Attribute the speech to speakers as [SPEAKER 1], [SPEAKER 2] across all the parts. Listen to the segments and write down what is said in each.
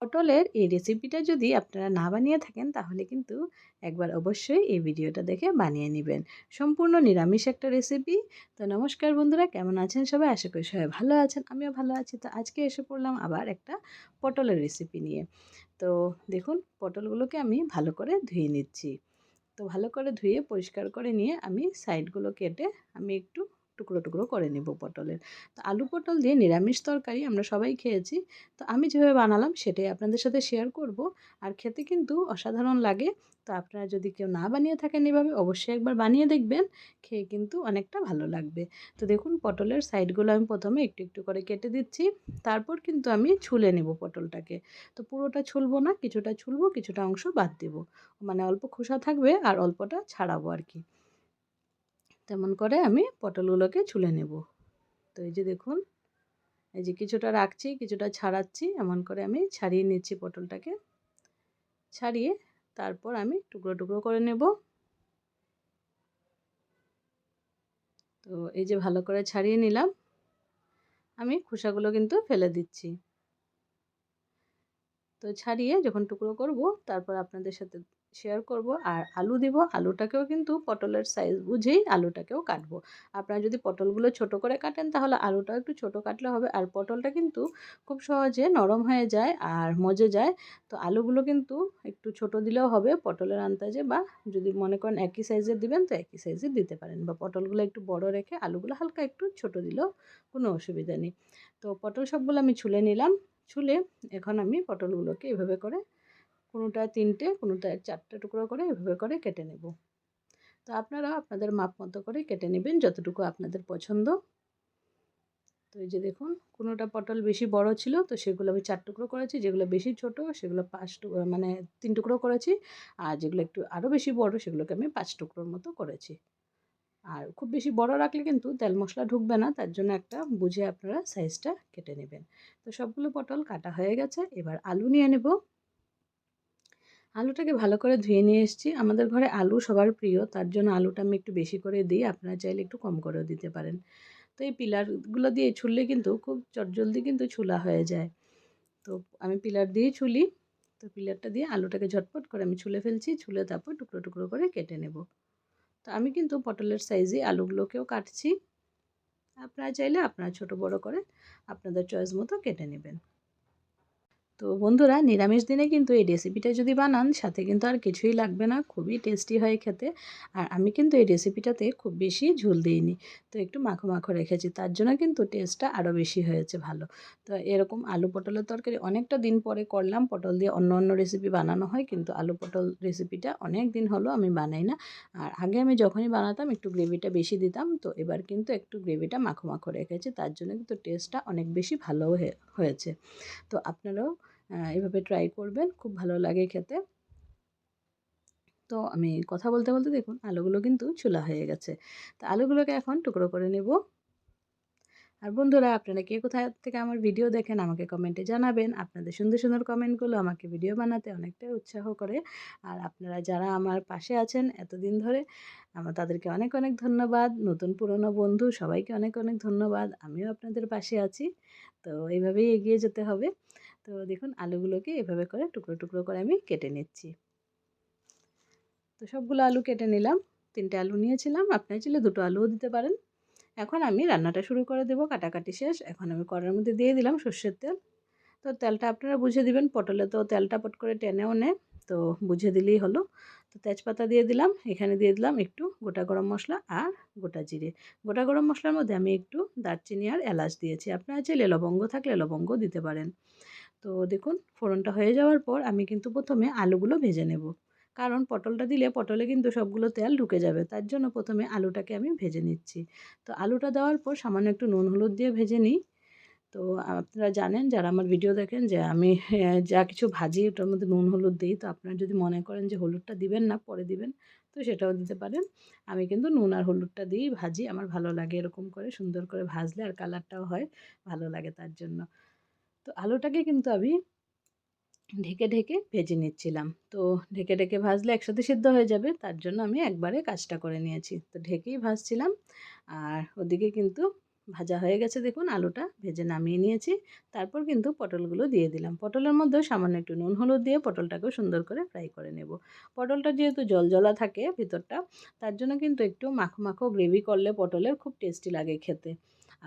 [SPEAKER 1] পটলের এই রেসিপিটা যদি আপনারা না বানিয়ে থাকেন তাহলে কিন্তু একবার অবশ্যই এই ভিডিওটা দেখে বানিয়ে নেবেন। সম্পূর্ণ নিরামিষ একটা রেসিপি। তো নমস্কার বন্ধুরা, কেমন আছেন সবাই? আশা করি সবাই ভালো আছেন, আমিও ভালো আছি। তো আজকে এসে পড়লাম আবার একটা পটলের রেসিপি নিয়ে। তো দেখুন, পটলগুলোকে আমি ভালো করে ধুয়ে নিচ্ছি। তো ভালো করে ধুয়ে পরিষ্কার করে নিয়ে আমি সাইডগুলো কেটে আমি একটু টুকরো টুকরো করে নেব পটলের। তো আলু পটল দিয়ে নিরামিষ তরকারি আমরা সবাই খেয়েছি। তো আমি যেভাবে বানালাম সেটাই আপনাদের সাথে শেয়ার করব। আর খেতে কিন্তু অসাধারণ লাগে। তো আপনারা যদি কেউ না বানিয়ে থাকেন এভাবে, অবশ্যই একবার বানিয়ে দেখবেন। খেয়ে কিন্তু অনেকটা ভালো লাগবে। তো দেখুন, পটলের সাইডগুলো আমি প্রথমে একটু একটু করে কেটে দিচ্ছি। তারপর কিন্তু আমি ছুলে নেব পটলটাকে। তো পুরোটা ছুলবো না, কিছুটা ছুলবো, কিছুটা অংশ বাদ দেবো। মানে অল্প খোসা থাকবে আর অল্পটা ছাড়াবো আর কি। তেমন করে আমি পটলগুলোকে ছুলে নেব। তো এই যে দেখুন, এই যে কিছুটা রাখছি, কিছুটা ছাড়াচ্ছি, এমন করে আমি ছাড়িয়ে নিচ্ছি পটলটাকে। ছাড়িয়ে তারপর আমি টুকরো টুকরো করে নেব। তো এই যে ভালো করে ছাড়িয়ে নিলাম, আমি খোসাগুলো কিন্তু ফেলে দিচ্ছি। তো ছাড়িয়ে যখন টুকরো করব তারপর আপনাদের সাথে শেয়ার করব। আর আলু দিব, আলুটাকেও কিন্তু পটলের সাইজ বুঝেই আলুটাকেও কাটবো। আপনারা যদি পটলগুলো ছোট করে কাটেন তাহলে আলুটাও একটু ছোট কাটলে হবে। আর পটলটা কিন্তু খুব সহজে নরম হয়ে যায় আর মজে যায়। তো আলুগুলো কিন্তু একটু ছোট দিলেও হবে পটলের আন্দাজে, বা যদি মনে করেন একই সাইজের দিবেন তো একই সাইজের দিতে পারেন, বা পটলগুলো একটু বড় রেখে আলুগুলো হালকা একটু ছোট দিলেও কোনো অসুবিধা নেই। তো পটল সবগুলো আমি ছুলে নিলাম। ছুলে এখন আমি পটলগুলোকে এভাবে করে কোনোটা ৩টে, কোনোটা ৪টে টুকরো করে এভাবে করে কেটে নেব। তো আপনারা আপনাদের মাপ মতো করে কেটে নেবেন যতটুকু আপনাদের পছন্দ। তো এই যে দেখুন, কোনোটা পটল বেশি বড় ছিল তো সেগুলো আমি ৪ টুকরো করেছি, যেগুলো বেশি ছোট সেগুলো ৫ টুকরো মানে ৩ টুকরো করেছি। আর যেগুলো একটু আরও বেশি বড় সেগুলোকে আমি ৫ টুকরোর মতো করেছি। আর খুব বেশি বড় রাখলে কিন্তু তেল মশলা ঢুকবে না, তার জন্য একটা বুঝে আপনারা সাইজটা কেটে নেবেন। তো সবগুলো পটল কাটা হয়ে গেছে, এবার আলু নিয়ে নেব। আলুটাকে ভালো করে ধুয়ে নিয়ে এসেছি। আমাদের ঘরে আলু সবার প্রিয়, তার জন্য আলুটা আমি একটু বেশি করে দিই, আপনারা চাইলে একটু কম করেও দিতে পারেন। তো এই পিলারগুলো দিয়ে ছুললে কিন্তু খুব চটজলদি কিন্তু ছুলা হয়ে যায়। তো আমি পিলার দিয়েই ছুলি। তো পিলারটা দিয়ে আলুটাকে ঝটপট করে আমি ছুলে ফেলছি, ছুলে তারপর টুকরো টুকরো করে কেটে নেব। তো আমি কিন্তু পটলের সাইজে আলুগুলোকেও কাটছি। আপনারা চাইলে আপনারা ছোট বড় করে আপনাদের চয়েস মতো কেটে নেবেন। তো বন্ধুরা, নিরামিষ দিনে কিন্তু এই রেসিপিটা যদি বানান সাথে কিন্তু আর কিছুই লাগবে না, খুবই টেস্টি হয় খেতে। আর আমি কিন্তু এই রেসিপিটাতে খুব বেশি ঝোল দিইনি, তো একটু মাখো মাখো রেখেছি, তার জন্য কিন্তু টেস্টটা আরও বেশি হয়েছে ভালো। তো এরকম আলু পটলের তরকারি অনেকটা দিন পরে করলাম। পটল দিয়ে অন্য অন্য রেসিপি বানানো হয় কিন্তু আলু পটল রেসিপিটা অনেক দিন হলো আমি বানাই না। আর আগে আমি যখনই বানাতাম একটু গ্রেভিটা বেশি দিতাম, তো এবার কিন্তু একটু গ্রেভিটা মাখো মাখো রেখেছি, তার জন্য কিন্তু টেস্টটা অনেক বেশি ভালো হয়েছে। তো আপনারাও এভাবে ট্রাই করবেন, খুব ভালো লাগে খেতে। তো আমি কথা বলতে বলতে দেখুন আলুগুলো কিন্তু ছোলা হয়ে গেছে। তো আলুগুলোকে এখন টুকরো করে নেব। আর বন্ধুরা, আপনারা কে কোথা থেকে আমার ভিডিও দেখেন আমাকে কমেন্টে জানাবেন। আপনাদের সুন্দর সুন্দর কমেন্টগুলো আমাকে ভিডিও বানাতে অনেকটাই উৎসাহ করে। আর আপনারা যারা আমার পাশে আছেন এতদিন ধরে, আমার তাদেরকে অনেক অনেক ধন্যবাদ। নতুন পুরনো বন্ধু সবাইকে অনেক অনেক ধন্যবাদ। আমিও আপনাদের পাশে আছি। তো এইভাবেই এগিয়ে যেতে হবে। তো দেখুন আলুগুলোকে এভাবে করে টুকরো টুকরো করে আমি কেটে নিচ্ছি। তো সবগুলো আলু কেটে নিলাম। ৩টে আলু নিয়েছিলাম, আপনারা চাইলে ২টো আলুও দিতে পারেন। এখন আমি রান্নাটা শুরু করে দেব। কাটাকাটি শেষ। এখন আমি কড়াইয়ের মধ্যে দিয়ে দিলাম সর্ষের তেল। তো তেলটা আপনারা বুঝে দিবেন, পটলে তো তেলটা পট করে টেনেও নেয়, তো বুঝে দিলেই হলো। তো তেজপাতা দিয়ে দিলাম, এখানে দিয়ে দিলাম একটু গোটা গরম মশলা আর গোটা জিরে। গোটা গরম মশলার মধ্যে আমি একটু দারচিনি আর এলাচ দিয়েছি, আপনারা চাইলে লবঙ্গ থাকলে লবঙ্গ দিতে পারেন। তো দেখুন ফোড়নটা হয়ে যাওয়ার পর আমি কিন্তু প্রথমে আলুগুলো ভেজে নেব, কারণ পটলটা দিলে পটলে কিন্তু সবগুলো তেল ঢুকে যাবে, তার জন্য প্রথমে আলুটাকে আমি ভেজে নিচ্ছি। তো আলুটা দেওয়ার পর সামান্য একটু নুন হলুদ দিয়ে ভেজে নিই। তো আপনারা জানেন যারা আমার ভিডিও দেখেন যে আমি যা কিছু ভাজি ওটার মধ্যে নুন হলুদ দিই। তো আপনারা যদি মনে করেন যে হলুদটা দিবেন না পরে দিবেন, তো সেটাও দিতে পারেন। আমি কিন্তু নুন আর হলুদটা দিয়েই ভাজি, আমার ভালো লাগে এরকম করে সুন্দর করে ভাজলে, আর কালারটাও হয় ভালো লাগে তার জন্য। তো আলুটাকে কিন্তু আমি ঢেকে ঢেকে ভেজে নিচ্ছিলাম। তো ঢেকে ঢেকে ভাজলে একসাথে সিদ্ধ হয়ে যাবে, তার জন্য আমি একবারে কাজটা করে নিয়েছি। তো ঢেকেই ভাজছিলাম। আর ওদিকে কিন্তু ভাজা হয়ে গেছে, দেখুন আলুটা ভেজে নামিয়ে নিয়েছি। তারপর কিন্তু পটলগুলো দিয়ে দিলাম। পটলের মধ্যেও সামান্য একটু নুন হলুদ দিয়ে পটলটাকেও সুন্দর করে ফ্রাই করে নেব। পটলটা যেহেতু জলজলা থাকে ভিতরটা, তার জন্য কিন্তু একটু মাখো মাখো গ্রেভি করলে পটলের খুব টেস্টি লাগে খেতে।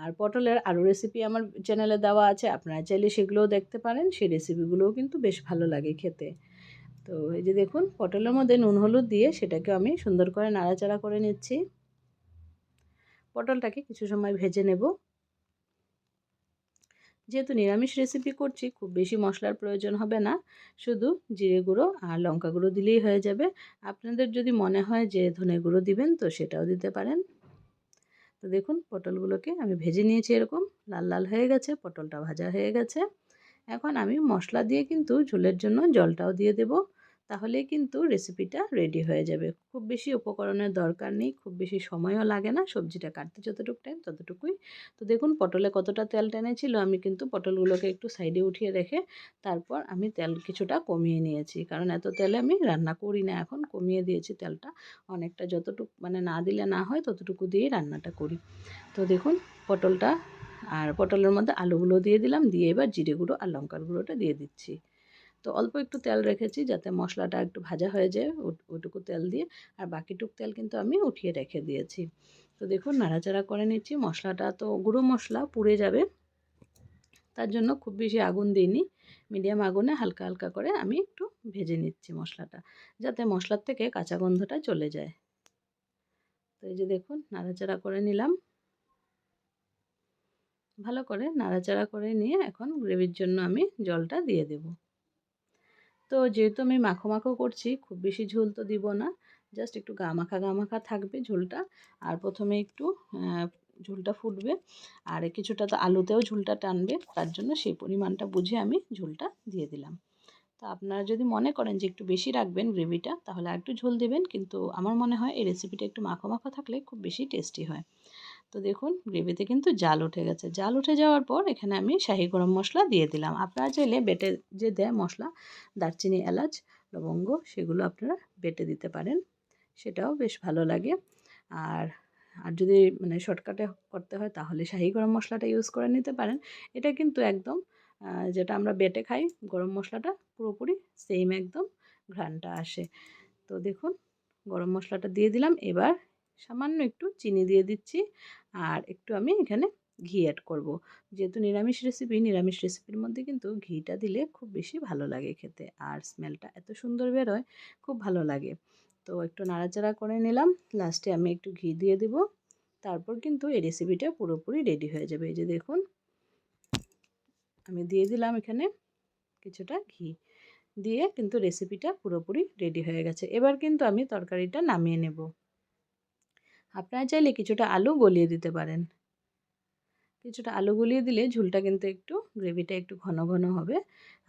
[SPEAKER 1] আর পটলের আরও রেসিপি আমার চ্যানেলে দেওয়া আছে, আপনারা চাইলে সেগুলোও দেখতে পারেন। সেই রেসিপিগুলোও কিন্তু বেশ ভালো লাগে খেতে। তো এই যে দেখুন পটলের মধ্যে নুন হলুদ দিয়ে সেটাকে আমি সুন্দর করে নাড়াচাড়া করে নিচ্ছি। পটলটাকে কিছু সময় ভেজে নেব। যেহেতু নিরামিষ রেসিপি করছি, খুব বেশি মশলার প্রয়োজন হবে না, শুধু জিরে গুঁড়ো আর লঙ্কা গুঁড়ো দিলেই হয়ে যাবে। আপনাদের যদি মনে হয় যে ধনে গুঁড়ো দিবেন তো সেটাও দিতে পারেন। তো দেখুন পটলগুলোকে আমি ভেজে নিয়েছি, এরকম লাল লাল হয়ে গেছে, পটলটা ভাজা হয়ে গেছে। এখন আমি মশলা দিয়ে কিন্তু ঝোলের জন্য জলটাও দিয়ে দেব, তাহলেই কিন্তু রেসিপিটা রেডি হয়ে যাবে। খুব বেশি উপকরণের দরকার নেই, খুব বেশি সময়ও লাগে না, সবজিটা কাটতে যতটুকু টাইম ততটুকুই। তো দেখুন পটলে কতটা তেল টেনেছিল, আমি কিন্তু পটলগুলোকে একটু সাইডে উঠিয়ে রেখে তারপর আমি তেল কিছুটা কমিয়ে নিয়েছি, কারণ এত তেলে আমি রান্না করি না, এখন কমিয়ে দিয়েছি তেলটা অনেকটা, যতটুকু মানে না দিলে না হয় ততটুকু দিয়েই রান্নাটা করি। তো দেখুন পটলটা আর পটলের মধ্যে আলুগুলো দিয়ে দিলাম, দিয়ে এবার জিরে গুঁড়ো আর লঙ্কার গুঁড়োটা দিয়ে দিচ্ছি। তো অল্প একটু তেল রেখেছি যাতে মশলাটা একটু ভাজা হয়ে যায়, ওইটুকু তেল দিয়ে, আর বাকিটুক তেল কিন্তু আমি উঠিয়ে রেখে দিয়েছি। তো দেখুন নাড়াচাড়া করে নিচ্ছি, মশলাটা তো গুঁড়ো মশলা পুড়ে যাবে, তার জন্য খুব বেশি আগুন দিইনি, মিডিয়াম আগুনে হালকা হালকা করে আমি একটু ভেজে নিচ্ছি মশলাটা, যাতে মশলার থেকে কাঁচা গন্ধটা চলে যায়। তো এই যে দেখুন নাড়াচাড়া করে নিলাম, ভালো করে নাড়াচাড়া করে নিয়ে এখন গ্রেভির জন্য আমি জলটা দিয়ে দেব। তো যেহেতু আমি মাখো মাখো করছি, খুব বেশি ঝোল তো দিব না, জাস্ট একটু গা মাখা থাকবে ঝোলটা। আর প্রথমে একটু ঝোলটা ফুটবে, আর কিছুটা তো আলুতেও ঝোলটা টানবে, তার জন্য সেই পরিমাণটা বুঝে আমি ঝোলটা দিয়ে দিলাম। তো আপনারা যদি মনে করেন যে একটু বেশি রাখবেন গ্রেভিটা, তাহলে আর একটু ঝোল দেবেন, কিন্তু আমার মনে হয় এই রেসিপিটা একটু মাখো মাখো থাকলে খুব বেশি টেস্টি হয়। তো দেখুন গ্রেভিতে কিন্তু জাল উঠে গেছে, জাল উঠে যাওয়ার পর এখানে আমি শাহি গরম মশলা দিয়ে দিলাম। আপনারা চাইলে বেটে যে দেয় মশলা, দারচিনি এলাচ লবঙ্গ, সেগুলো আপনারা বেটে দিতে পারেন, সেটাও বেশ ভালো লাগে। আর আর যদি মানে শর্টকাটে করতে হয় তাহলে শাহি গরম মশলাটা ইউজ করে নিতে পারেন। এটা কিন্তু একদম যেটা আমরা বেটে খাই গরম মশলাটা, পুরোপুরি সেম একদম ঘ্রাণটা আসে। তো দেখুন গরম মশলাটা দিয়ে দিলাম, এবার সামান্য একটু চিনি দিয়ে দিচ্ছি, আর একটু আমি এখানে ঘি অ্যাড করব। যেহেতু নিরামিষ রেসিপি, নিরামিষ রেসিপির মধ্যে কিন্তু ঘিটা দিলে খুব বেশি ভালো লাগে খেতে, আর স্মেলটা এত সুন্দর বেরোয়, খুব ভালো লাগে। তো একটু নাড়াচাড়া করে নিলাম, লাস্টে আমি একটু ঘি দিয়ে দেব, তারপর কিন্তু এই রেসিপিটা পুরোপুরি রেডি হয়ে যাবে। এই যে দেখুন আমি দিয়ে দিলাম এখানে কিছুটা ঘি, দিয়ে কিন্তু রেসিপিটা পুরোপুরি রেডি হয়ে গেছে। এবার কিন্তু আমি তরকারিটা নামিয়ে নেব। আপনারা চাইলে কিছুটা আলু গলিয়ে দিতে পারেন, কিছুটা আলু গলিয়ে দিলে ঝোলটা কিন্তু একটু গ্রেভিটা একটু ঘন ঘন হবে,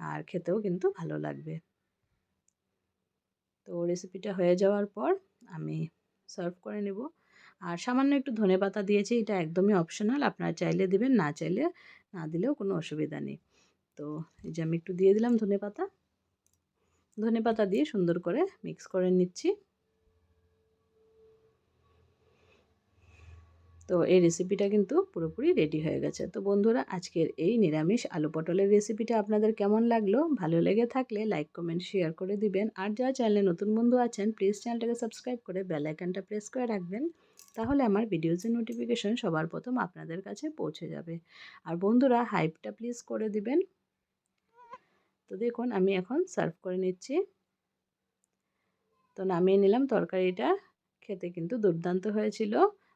[SPEAKER 1] আর খেতেও কিন্তু ভালো লাগবে। তো রেসিপিটা হয়ে যাওয়ার পর আমি সার্ভ করে নেব। আর সামান্য একটু ধনেপাতা দিয়েছি, এটা একদমই অপশনাল, আপনারা চাইলে দিবেন, না চাইলে না দিলেও কোনো অসুবিধা নেই। তো এই যে আমি একটু দিয়ে দিলাম ধনেপাতা, ধনেপাতা দিয়ে সুন্দর করে মিক্স করে নিচ্ছি। তো এই রেসিপিটা কিন্তু পুরোপুরি রেডি হয়ে গেছে। তো বন্ধুরা আজকের এই নিরামিষ আলু পটলের রেসিপিটা আপনাদের কেমন লাগলো? ভালো লেগে থাকলে লাইক কমেন্ট শেয়ার করে দিবেন। আর যারা চ্যানেলে নতুন বন্ধু আছেন প্লিজ চ্যানেলটাকে সাবস্ক্রাইব করে বেল আইকনটা প্রেস করে রাখবেন। তাহলে আমার ভিডিওসের নোটিফিকেশন সবার প্রথম আপনাদের কাছে পৌঁছে যাবে। আর বন্ধুরা হাইপটা প্লিজ করে দিবেন। তো দেখুন আমি এখন সার্ভ করে নিচ্ছি। তো নামিয়ে নিলাম, তরকারিটা খেতে কিন্তু দুর্দান্ত হয়েছিল।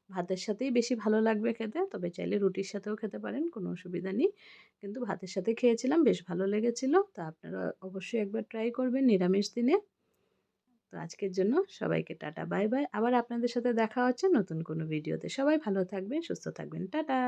[SPEAKER 1] ভাতের সাথেই বেশি ভালো লাগবে খেতে, তবে চাইলে রুটির সাথেও খেতে পারেন, কোনো অসুবিধা নেই। কিন্তু ভাতের সাথে খেয়েছিলাম, বেশ ভালো লেগেছিল। তো আপনারা অবশ্যই একবার ট্রাই করবেন নিরামিষ দিনে। তো আজকের জন্য সবাইকে টাটা বাই বাই। আবার আপনাদের সাথে দেখা হচ্ছে নতুন কোনো ভিডিওতে। সবাই ভালো থাকবেন, সুস্থ থাকবেন। টাটা।